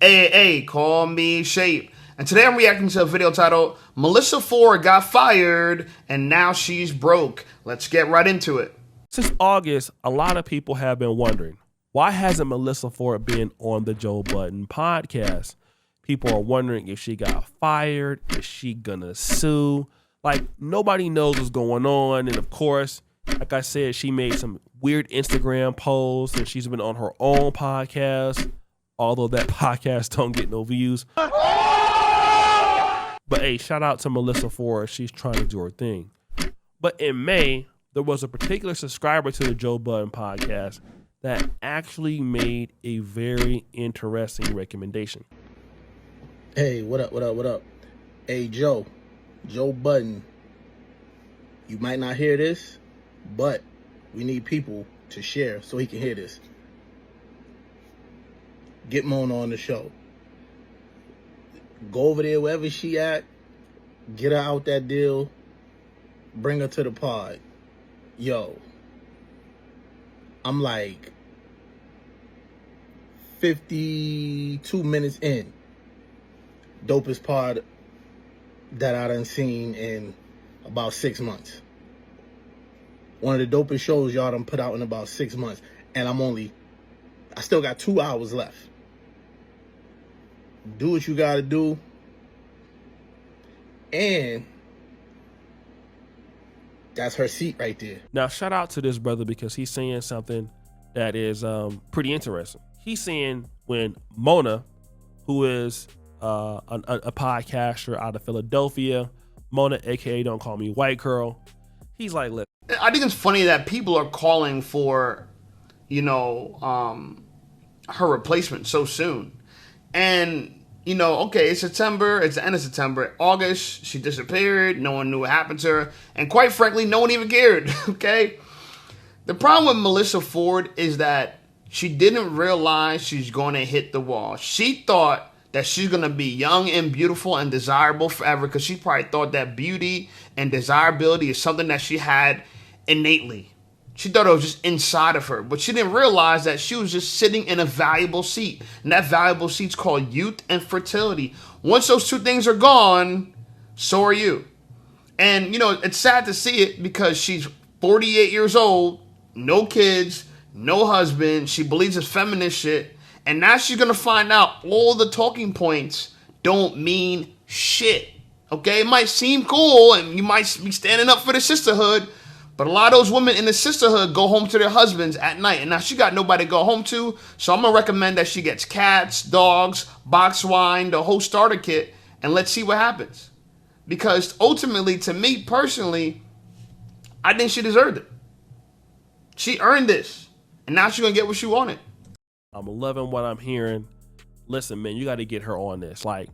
AAA, call me Shape. And today I'm reacting to a video titled, Melyssa Ford got fired and now she's broke. Let's get right into it. Since August, a lot of people have been wondering, why hasn't Melyssa Ford been on the Joe Budden podcast? People are wondering if she got fired, is she gonna sue? Like, nobody knows what's going on. And of course, like I said, she made some weird Instagram posts and she's been on her own podcast, although that podcast don't get no views. But hey, shout out to Melyssa Ford. She's trying to do her thing. But in May, there was a particular subscriber to the Joe Budden podcast that actually made a very interesting recommendation. Hey, what up? Hey, Joe Budden, you might not hear this, but we need people to share so he can hear this. Get Mona on the show. Go over there wherever she at, get her out that deal, bring her to the pod. Yo, I'm like 52 minutes in. Dopest pod that I done seen in about 6 months. One of the dopest shows y'all done put out in about 6 months. And I still got 2 hours left. Do what you gotta do. And that's her seat right there. Now, shout out to this brother because he's saying something that is pretty interesting. He's saying when Mona, who is a podcaster out of Philadelphia, Mona, aka Don't Call Me White Girl, he's like, look. I think it's funny that people are calling for, her replacement so soon. And, okay, it's September, it's the end of September. August, she disappeared. No one knew what happened to her. And quite frankly, no one even cared, okay? The problem with Melyssa Ford is that she didn't realize she's going to hit the wall. She thought that she's going to be young and beautiful and desirable forever because she probably thought that beauty and desirability is something that she had innately. She thought it was just inside of her, but she didn't realize that she was just sitting in a valuable seat. And that valuable seat's called youth and fertility. Once those two things are gone, so are you. And, it's sad to see it because she's 48 years old, no kids, no husband. She believes it's feminist shit. And now she's going to find out all the talking points don't mean shit. Okay? It might seem cool and you might be standing up for the sisterhood, but a lot of those women in the sisterhood go home to their husbands at night. And now she got nobody to go home to. So I'm going to recommend that she gets cats, dogs, box wine, the whole starter kit, and let's see what happens. Because ultimately, to me personally, I think she deserved it. She earned this. And now she's going to get what she wanted. I'm loving what I'm hearing. Listen, man, you got to get her on this. Like,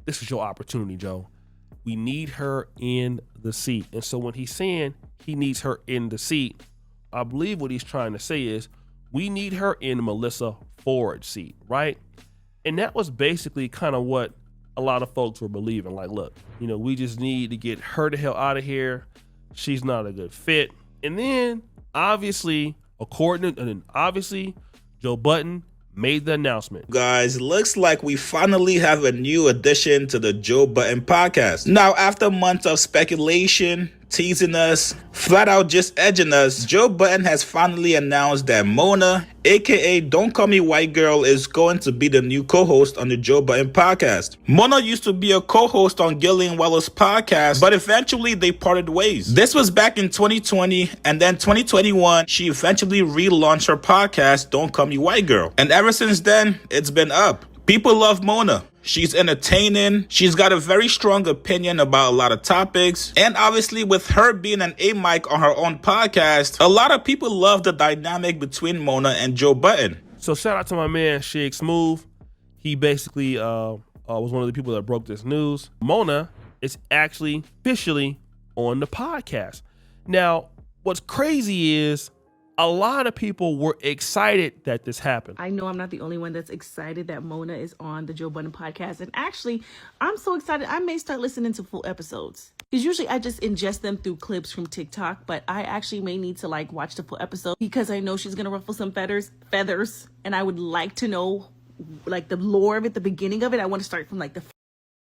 this is your opportunity, Joe. We need her in the seat. And so when he's saying he needs her in the seat, I believe what he's trying to say is we need her in Melyssa Ford's seat, right? And that was basically kind of what a lot of folks were believing. Like, look, we just need to get her the hell out of here. She's not a good fit. And then obviously, Joe Budden made the announcement. Guys, looks like we finally have a new addition to the Joe Budden podcast. Now, after months of speculation, teasing us, flat out just edging us, Joe Budden has finally announced that Mona, aka Don't Call Me White Girl, is going to be the new co-host on the Joe Budden podcast. Mona used to be a co-host on Gillian Weller's podcast, but eventually they parted ways. This was back in 2020, and then 2021, she eventually relaunched her podcast, Don't Call Me White Girl. And ever since then, it's been up. People love Mona. She's entertaining. She's got a very strong opinion about a lot of topics. And obviously with her being an A-Mic on her own podcast, a lot of people love the dynamic between Mona and Joe Budden. So shout out to my man, Shig Smooth. He basically was one of the people that broke this news. Mona is actually officially on the podcast. Now, what's crazy is a lot of people were excited that this happened. I know I'm not the only one that's excited that Mona is on the Joe Budden podcast. And actually, I'm so excited, I may start listening to full episodes. Because usually I just ingest them through clips from TikTok, but I actually may need to watch the full episode because I know she's going to ruffle some feathers. And I would like to know like the lore of it, the beginning of it. I want to start from like the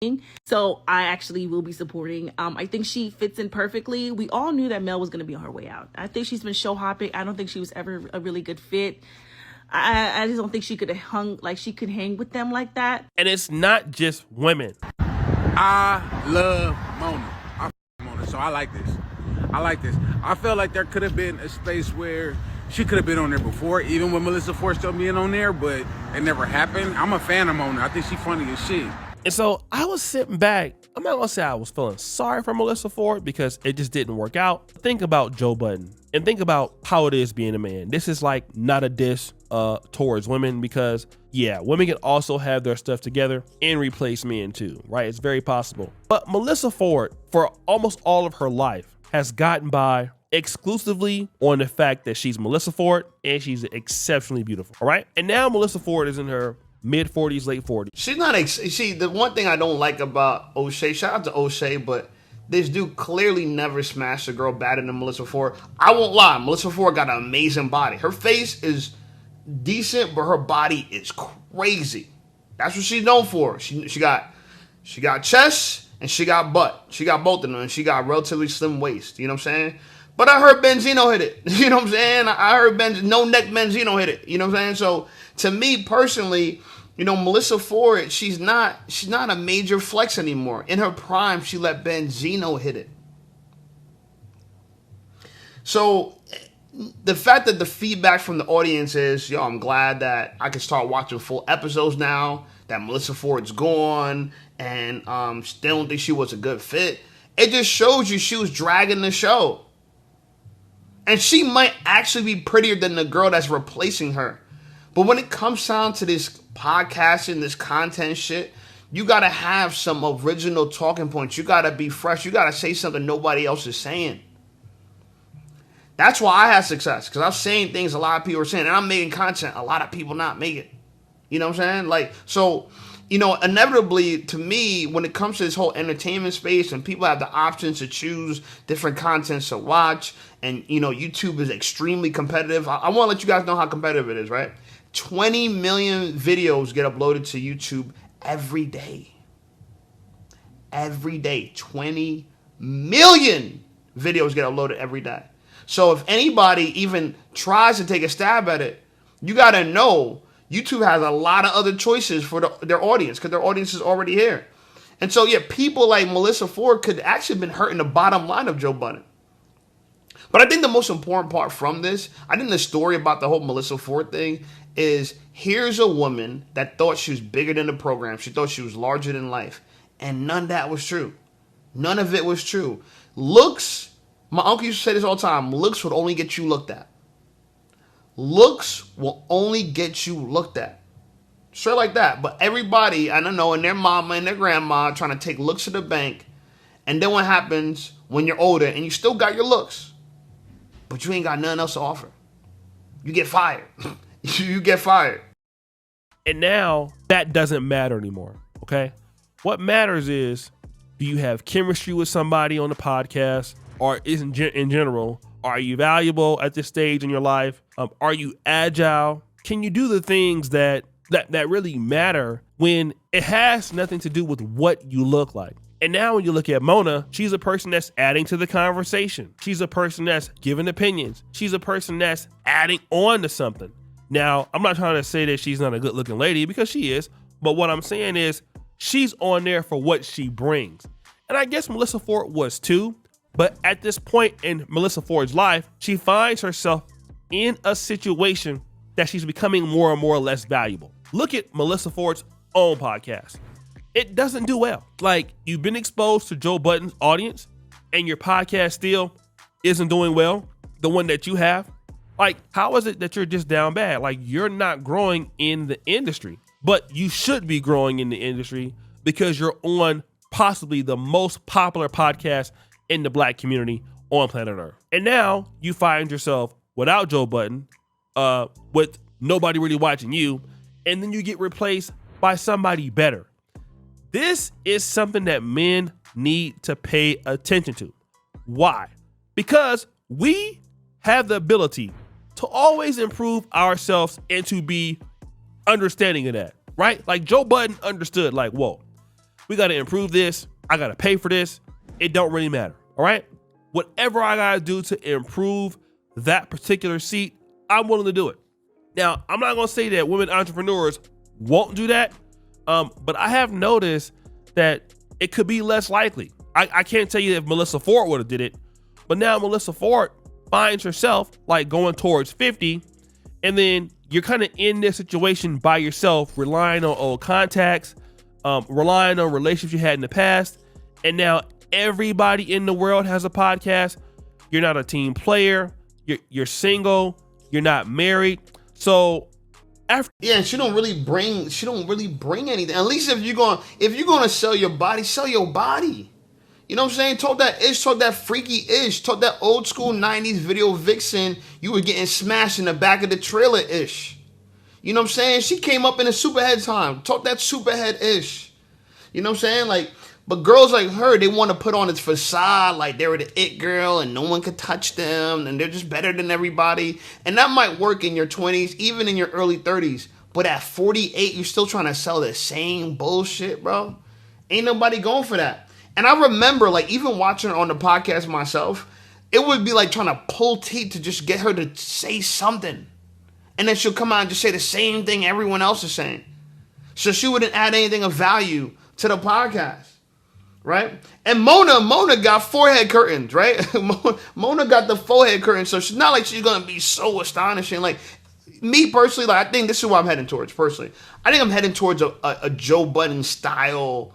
thing. So I actually will be supporting. I think she fits in perfectly. We all knew that Mel was going to be on her way out. I think she's been show hopping. I don't think she was ever a really good fit. I just don't think she could hang with them like that. And it's not just women. I love Mona. I f- Mona, so I like this. I felt like there could have been a space where she could have been on there before, even with Melyssa Ford still being on there, but it never happened. I'm a fan of Mona. I think she's funny as shit. And so I was sitting back. I'm not gonna say I was feeling sorry for Melyssa Ford because it just didn't work out. Think about Joe Budden and think about how it is being a man. This is like not a diss towards women because women can also have their stuff together and replace men too, right? It's very possible. But Melyssa Ford, for almost all of her life, has gotten by exclusively on the fact that she's Melyssa Ford and she's exceptionally beautiful, all right? And now Melyssa Ford is in her mid 40s, late 40s. She's not, the one thing I don't like about O'Shea, shout out to O'Shea, but this dude clearly never smashed a girl better than Melyssa Ford. I won't lie, Melyssa Ford got an amazing body. Her face is decent, but her body is crazy. That's what she's known for. She got chest and she got butt. She got both of them, and she got relatively slim waist. You know what I'm saying? But I heard Benzino hit it. You know what I'm saying? I heard no neck Benzino hit it. You know what I'm saying? So to me personally, you know, Melyssa Ford, she's not a major flex anymore. In her prime, she let Benzino hit it. So the fact that the feedback from the audience is, yo, I'm glad that I can start watching full episodes now, that Melyssa Ford's gone, and still don't think she was a good fit. It just shows you she was dragging the show. And she might actually be prettier than the girl that's replacing her. But when it comes down to this podcasting, this content shit, you got to have some original talking points. You got to be fresh. You got to say something nobody else is saying. That's why I had success. Because I'm saying things a lot of people are saying. And I'm making content a lot of people not making. You know what I'm saying? Like, so, you know, inevitably, to me, when it comes to this whole entertainment space and people have the options to choose different contents to watch, and, you know, YouTube is extremely competitive. I want to let you guys know how competitive it is, right? 20 million videos get uploaded to YouTube every day. Every day. 20 million videos get uploaded every day. So if anybody even tries to take a stab at it, you got to know YouTube has a lot of other choices for their audience because their audience is already here. And so, yeah, people like Melyssa Ford could actually have been hurting the bottom line of Joe Budden. But I think the most important part from this, I think the story about the whole Melyssa Ford thing is, here's a woman that thought she was bigger than the program. She thought she was larger than life. And none of that was true. None of it was true. Looks, my uncle used to say this all the time, looks would only get you looked at. Looks will only get you looked at. Straight like that. But everybody, I don't know, and their mama and their grandma trying to take looks to the bank. And then what happens when you're older and you still got your looks, but you ain't got nothing else to offer? You get fired. You get fired. And now that doesn't matter anymore, okay? What matters is, do you have chemistry with somebody on the podcast, or in general, are you valuable at this stage in your life? Are you agile? Can you do the things that really matter when it has nothing to do with what you look like? And now when you look at Mona, she's a person that's adding to the conversation. She's a person that's giving opinions. She's a person that's adding on to something. Now, I'm not trying to say that she's not a good looking lady, because she is. But what I'm saying is she's on there for what she brings. And I guess Melyssa Ford was too. But at this point in Melyssa Ford's life, she finds herself in a situation that she's becoming more and more less valuable. Look at Melyssa Ford's own podcast. It doesn't do well. Like, you've been exposed to Joe Budden's audience and your podcast still isn't doing well, the one that you have. Like, how is it that you're just down bad? Like, you're not growing in the industry, but you should be growing in the industry because you're on possibly the most popular podcast in the Black community on planet Earth. And now you find yourself without Joe Budden, with nobody really watching you, and then you get replaced by somebody better. This is something that men need to pay attention to. Why? Because we have the ability to always improve ourselves and to be understanding of that, right? Like Joe Budden understood, like, whoa, we got to improve this. I got to pay for this. It don't really matter, all right? Whatever I got to do to improve that particular seat, I'm willing to do it. Now, I'm not going to say that women entrepreneurs won't do that, but I have noticed that it could be less likely. I can't tell you if Melyssa Ford would have did it, but now Melyssa Ford finds herself like going towards 50, and then you're kind of in this situation by yourself, relying on old contacts, relying on relationships you had in the past, and now everybody in the world has a podcast. You're not a team player. You're single. You're not married. So after and she don't really bring anything. At least if you're gonna sell your body, sell your body. You know what I'm saying? Talk that freaky ish, talk that old school 90s video vixen. You were getting smashed in the back of the trailer ish. You know what I'm saying? She came up in a superhead time. Talk that superhead ish. You know what I'm saying? Like, but girls like her, they want to put on this facade like they were the it girl and no one could touch them and they're just better than everybody. And that might work in your 20s, even in your early 30s. But at 48, you're still trying to sell the same bullshit, bro. Ain't nobody going for that. And I remember, like, even watching her on the podcast myself, it would be like trying to pull teeth to just get her to say something. And then she'll come out and just say the same thing everyone else is saying. So she wouldn't add anything of value to the podcast, right? And Mona got forehead curtains, right? Mona got the forehead curtains, so she's not like she's going to be so astonishing. Like, me personally, like, I think this is what I'm heading towards, personally. I think I'm heading towards a Joe Budden style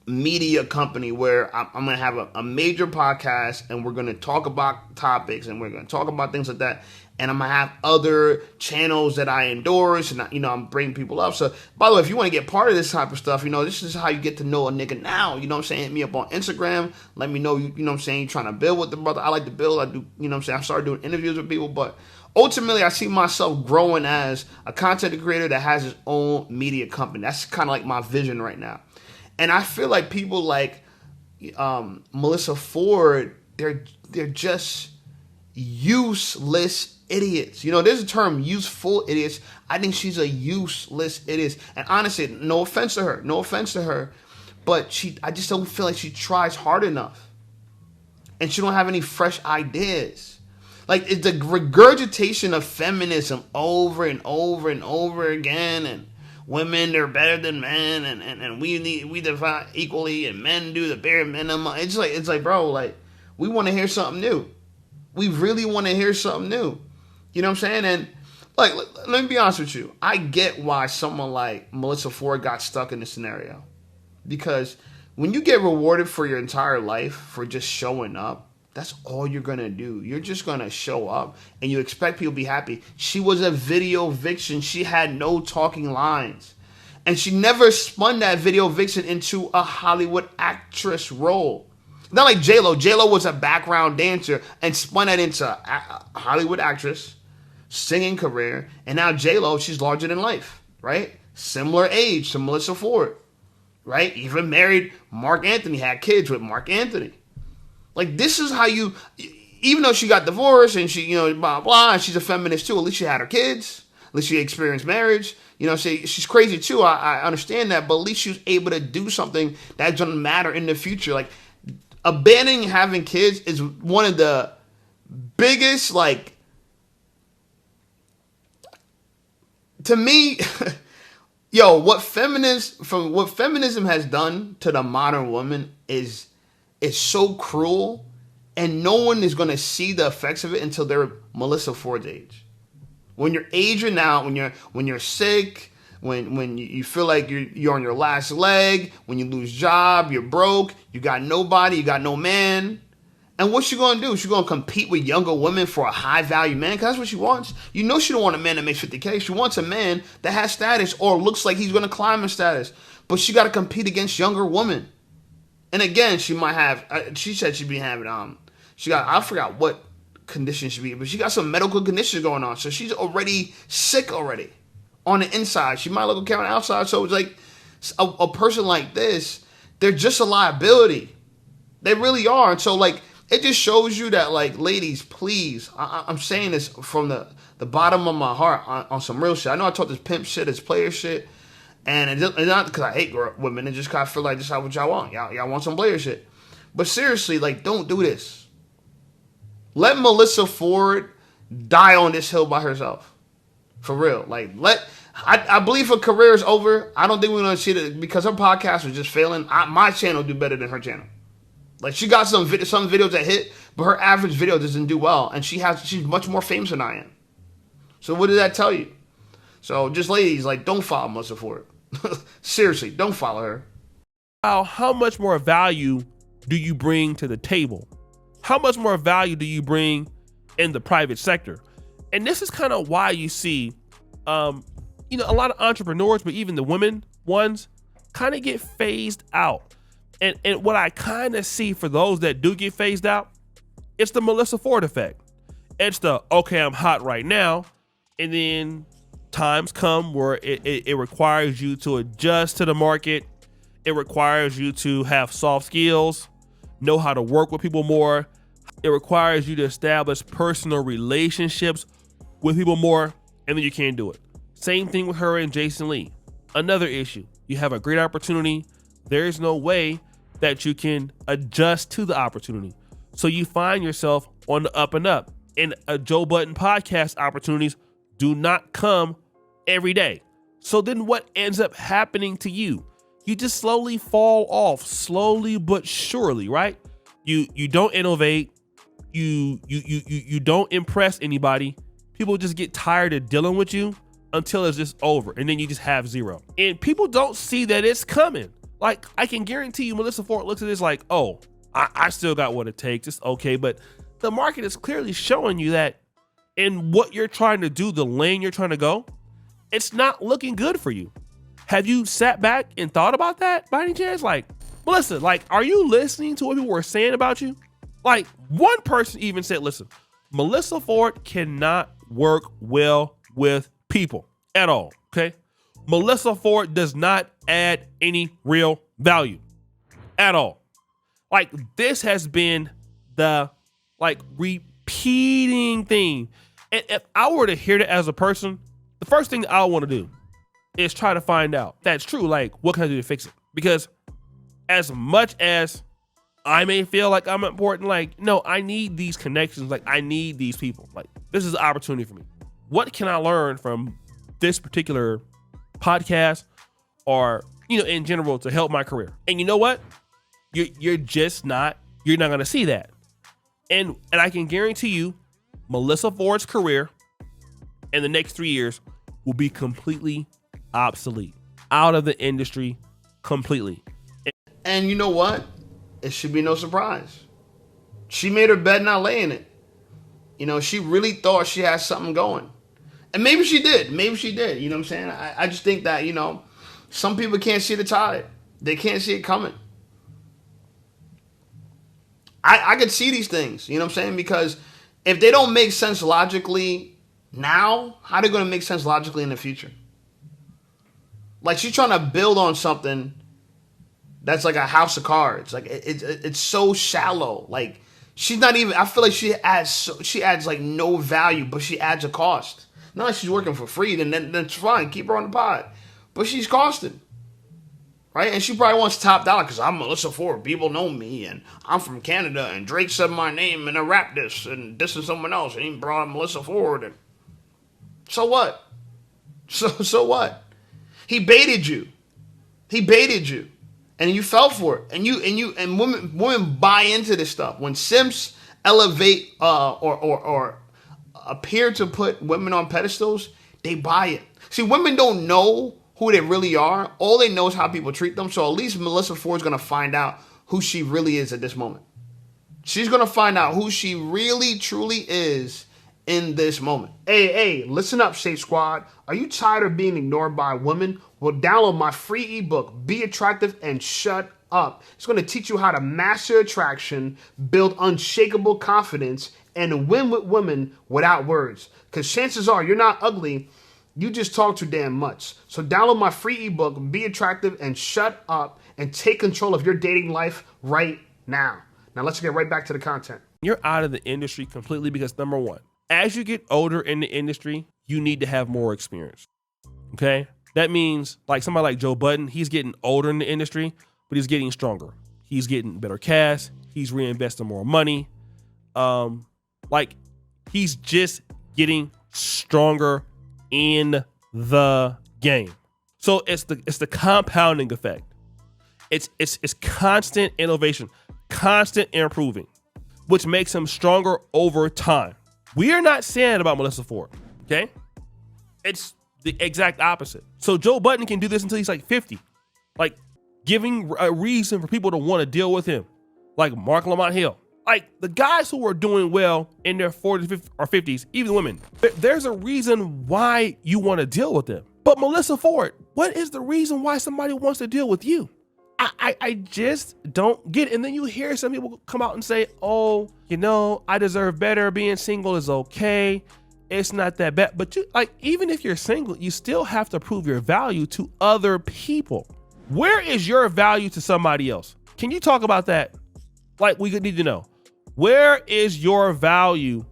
media company where I'm going to have a major podcast and we're going to talk about topics and we're going to talk about things like that. And I'm going to have other channels that I endorse and, I'm bringing people up. So, by the way, if you want to get part of this type of stuff, this is how you get to know a nigga now. You know what I'm saying? Hit me up on Instagram. Let me know, you know what I'm saying, you're trying to build with the brother. I like to build. I do, you know what I'm saying? I started doing interviews with people, but ultimately, I see myself growing as a content creator that has his own media company. That's kind of like my vision right now. And I feel like people like Melyssa Ford, they're just useless idiots. There's a term, useful idiots. I think she's a useless idiot. And honestly, no offense to her, but I just don't feel like she tries hard enough. And she don't have any fresh ideas. Like, it's the regurgitation of feminism over and over and over again, and women, they're better than men, and we divide equally, and men do the bare minimum. It's like, bro, like, we want to hear something new. We really want to hear something new. You know what I'm saying? And like, let me be honest with you. I get why someone like Melyssa Ford got stuck in this scenario, because when you get rewarded for your entire life for just showing up, that's all you're going to do. You're just going to show up and you expect people to be happy. She was a video vixen. She had no talking lines. And she never spun that video vixen into a Hollywood actress role. Not like J-Lo. J-Lo was a background dancer and spun that into a Hollywood actress, singing career. And now J-Lo, she's larger than life, right? Similar age to Melyssa Ford, right? Even married Mark Anthony, had kids with Mark Anthony. Like, this is how you, even though she got divorced and she, blah, blah, and she's a feminist too, at least she had her kids. At least she experienced marriage. She's crazy too. I understand that, but at least she was able to do something that doesn't matter in the future. Like, abandoning having kids is one of the biggest, like, to me, what feminism has done to the modern woman is so cruel, and no one is going to see the effects of it until they're Melyssa Ford's age. When you're aging out, when you're sick, when you feel like you're on your last leg, when you lose job, you're broke, you got nobody, you got no man. And what's she going to do? She's going to compete with younger women for a high-value man? Because that's what she wants. She don't want a man that makes 50K. She wants a man that has status or looks like he's going to climb in status. But she got to compete against younger women. And again, she might have, she said she'd be having, I forgot what condition she be, but she got some medical conditions going on. So she's already sick already on the inside. She might look okay on the outside. So it's like a person like this, they're just a liability. They really are. And so, like, it just shows you that, like, ladies, please, I'm saying this from the bottom of my heart on some real shit. I know I talk this pimp shit, this player shit, and it's not because I hate women. It just kind of feel like this is what y'all want. Y'all want some player shit. But seriously, like, don't do this. Let Melyssa Ford die on this hill by herself. For real. Like, I believe her career is over. I don't think we're going to see it because her podcast was just failing. My channel do better than her channel. Like, she got some videos that hit, but her average video doesn't do well. And she's much more famous than I am. So what did that tell you? So just ladies, like, don't follow Melyssa Ford. Seriously, don't follow her. How much more value do you bring to the table? How much more value do you bring in the private sector? And this is kind of why you see, a lot of entrepreneurs, but even the women ones, kind of get phased out. And what I kind of see for those that do get phased out, it's the Melyssa Ford effect. It's the, okay, I'm hot right now. And then times come where it requires you to adjust to the market. It requires you to have soft skills, know how to work with people more. It requires you to establish personal relationships with people more, and then you can't do it. Same thing with her and Jason Lee. Another issue. You have a great opportunity. There is no way that you can adjust to the opportunity. So you find yourself on the up and up. And a Joe Budden podcast opportunities do not come every day. So then what ends up happening to you? You just slowly fall off, slowly but surely, right? You don't innovate. You don't impress anybody. People just get tired of dealing with you until it's just over, and then you just have zero. And people don't see that it's coming. Like, I can guarantee you, Melyssa Ford looks at this like, oh, I still got what it takes. It's okay. But the market is clearly showing you that in what you're trying to do, the lane you're trying to go, it's not looking good for you. Have you sat back and thought about that by any chance? Like, Melyssa, like, are you listening to what people were saying about you? Like, one person even said, listen, Melyssa Ford cannot work well with people at all, okay? Melyssa Ford does not add any real value at all. Like, this has been the, like, repeating thing. And if I were to hear that as a person, the first thing I want to do is try to find out if that's true. Like, what can I do to fix it? Because as much as I may feel like I'm important, like, no, I need these connections. Like, I need these people. Like, this is an opportunity for me. What can I learn from this particular podcast or, in general to help my career? And you know what? You're not going to see that. And I can guarantee you, Melyssa Ford's career in the next 3 years will be completely obsolete, out of the industry completely. And you know what? It should be no surprise. She made her bed, not laying it. She really thought she had something going. And maybe she did. You know what I'm saying? I just think that, some people can't see the tide. They can't see it coming. I could see these things, you know what I'm saying? Because if they don't make sense logically now, how are they going to make sense logically in the future? Like, she's trying to build on something that's like a house of cards. Like, it's so shallow. Like, she's not even, I feel like she adds like no value, but she adds a cost. Not like she's working for free, then it's fine. Keep her on the pod. But she's costing. Right? And she probably wants top dollar because I'm Melyssa Ford. People know me, and I'm from Canada, and Drake said my name, and I rap this, and this is someone else, and he brought up Melyssa Ford. And so what? So what? He baited you. And you fell for it. And women buy into this stuff. When simps elevate or appear to put women on pedestals, they buy it. See, women don't know who they really are. All they know is how people treat them. So at least Melyssa Ford's going to find out who she really is at this moment. She's going to find out who she really, truly is in this moment. Hey, listen up, Safe Squad. Are you tired of being ignored by women? Well, download my free ebook, Be Attractive and Shut Up. It's going to teach you how to master attraction, build unshakable confidence, and win with women without words. Because chances are you're not ugly. You just talk too damn much. So download my free ebook, Be Attractive and Shut Up, and take control of your dating life right now. Now let's get right back to the content. You're out of the industry completely because, number one, as you get older in the industry, you need to have more experience. Okay? That means like somebody like Joe Budden, he's getting older in the industry, but he's getting stronger. He's getting better cast. He's reinvesting more money. Like he's just getting stronger in the game. So it's the compounding effect. It's constant innovation, constant improving, which makes him stronger over time. We are not saying that about Melyssa Ford, okay? It's the exact opposite. So Joe Budden can do this until he's like 50, like giving a reason for people to want to deal with him, like Mark Lamont Hill. Like the guys who are doing well in their 40s or 50s, even women, there's a reason why you want to deal with them. But Melyssa Ford, what is the reason why somebody wants to deal with you? I just don't get it. And then you hear some people come out and say, oh, you know, I deserve better. Being single is okay. It's not that bad. But you, like, even if you're single, you still have to prove your value to other people. Where is your value to somebody else? Can you talk about that? Like, we need to know. Where is your value?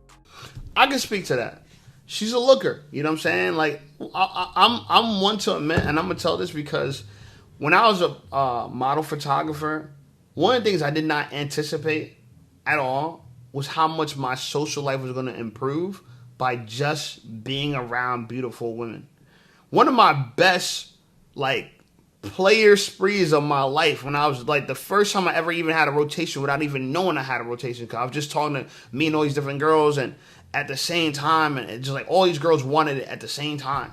I can speak to that. She's a looker. You know what I'm saying? Like, I'm one to admit, and I'm gonna tell this because when I was a model photographer, one of the things I did not anticipate at all was how much my social life was going to improve by just being around beautiful women. One of my best, like, player sprees of my life when I was, like, the first time I ever even had a rotation without even knowing I had a rotation, because I was just talking to me and all these different girls and at the same time, and just like all these girls wanted it at the same time.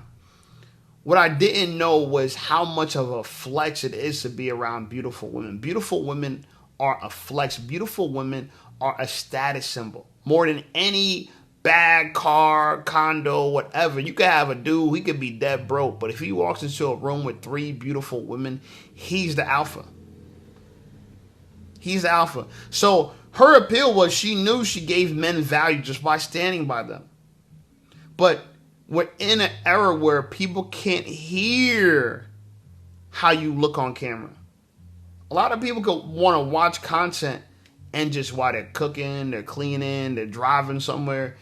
What I didn't know was how much of a flex it is to be around beautiful women. Beautiful women are a flex. Beautiful women are a status symbol. More than any bag, car, condo, whatever. You could have a dude, he could be dead broke, but if he walks into a room with 3 beautiful women, he's the alpha. He's the alpha. So her appeal was she knew she gave men value just by standing by them. But we're in an era where people can't hear how you look on camera. A lot of people could want to watch content and just while they're cooking, they're cleaning, they're driving somewhere.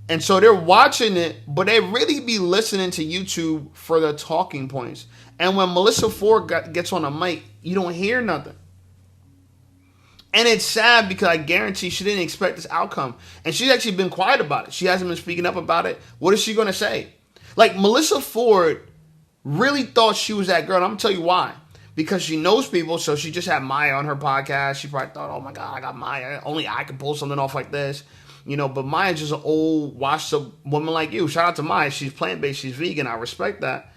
And so they're watching it, but they really be listening to YouTube for the talking points. And when Melyssa Ford gets on a mic, you don't hear nothing. And it's sad because I guarantee she didn't expect this outcome. And she's actually been quiet about it. She hasn't been speaking up about it. What is she going to say? Like, Melyssa Ford really thought she was that girl. And I'm going to tell you why. Because she knows people, so she just had Maya on her podcast. She probably thought, oh my God, I got Maya. Only I can pull something off like this. You know, but Maya's just an old, washed up woman like you. Shout out to Maya. She's plant-based. She's vegan. I respect that.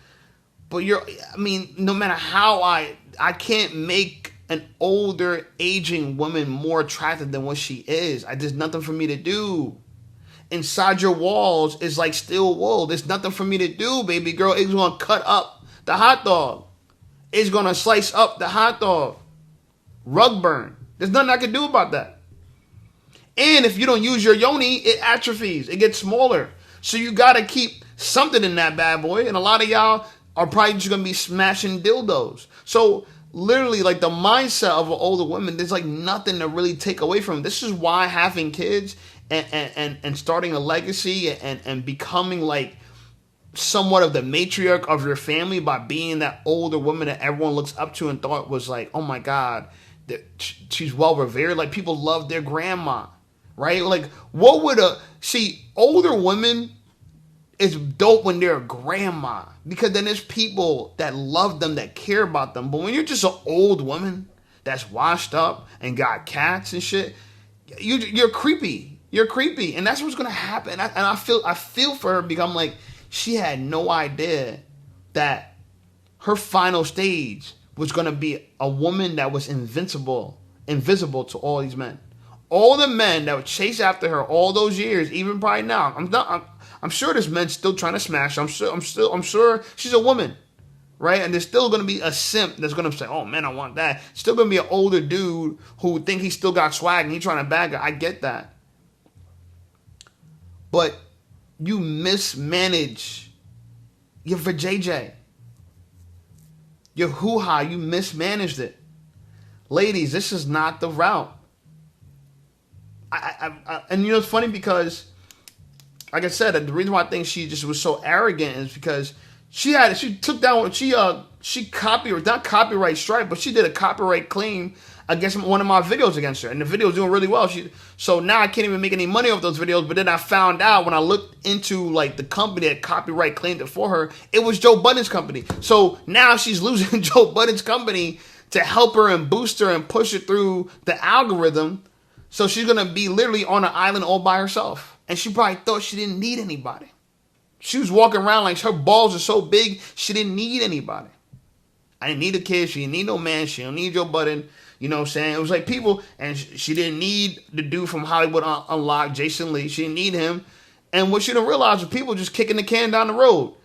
But no matter how I can't make an older, aging woman more attractive than what she is. There's nothing for me to do. Inside your walls is like steel wool. There's nothing for me to do, baby girl. It's going to cut up the hot dog. It's going to slice up the hot dog. Rug burn. There's nothing I can do about that. And if you don't use your yoni, it atrophies. It gets smaller. So you got to keep something in that bad boy. And a lot of y'all are probably just going to be smashing dildos. So literally, like, the mindset of an older woman, there's like nothing to really take away from. This is why having kids and starting a legacy and becoming like somewhat of the matriarch of your family by being that older woman that everyone looks up to and thought was like, oh my God, she's well revered. Like, people love their grandma, right? Like, what would older women is dope when they're a grandma, because then there's people that love them, that care about them. But when you're just an old woman that's washed up and got cats and shit, you're creepy. You're creepy, and that's what's gonna happen. And I feel for her, because I'm like, she had no idea that her final stage was gonna be a woman that was invisible to all these men, all the men that would chase after her all those years, even probably now. I'm sure there's men still trying to smash her. I'm sure she's a woman, right? And there's still going to be a simp that's going to say, oh, man, I want that. Still going to be an older dude who would think he still got swag and he's trying to bag her. I get that. But you mismanage your vajayjay. Your hoo-ha, you mismanaged it. Ladies, this is not the route. And you know, it's funny because, like I said, the reason why I think she just was so arrogant is because she took down, she copyright, not copyright strike, but she did a copyright claim against one of my videos against her, and the video was doing really well. So now I can't even make any money off those videos. But then I found out when I looked into like the company that copyright claimed it for her, it was Joe Budden's company. So now she's losing Joe Budden's company to help her and boost her and push it through the algorithm. So she's gonna be literally on an island all by herself, and she probably thought she didn't need anybody. She was walking around like her balls are so big she didn't need anybody. I didn't need a kid. She didn't need no man. She don't need Joe Budden. You know what I'm saying? It was like people, and she didn't need the dude from Hollywood Unlocked, Jason Lee. She didn't need him. And what she didn't realize was people just kicking the can down the road.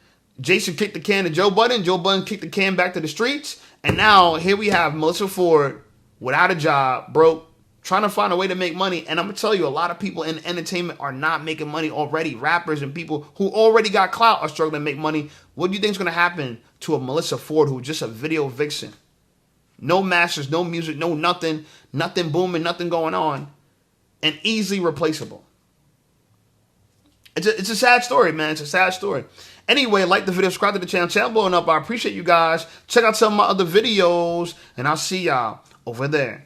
Jason kicked the can to Joe Budden. Joe Budden kicked the can back to the streets. And now here we have Melyssa Ford without a job, broke, trying to find a way to make money. And I'm going to tell you, a lot of people in entertainment are not making money already. Rappers and people who already got clout are struggling to make money. What do you think is going to happen to a Melyssa Ford who's just a video vixen? No masters, no music, no nothing booming, nothing going on, and easily replaceable. It's a sad story, man. It's a sad story. Anyway, like the video, subscribe to the channel blowing up. I appreciate you guys. Check out some of my other videos, and I'll see y'all over there.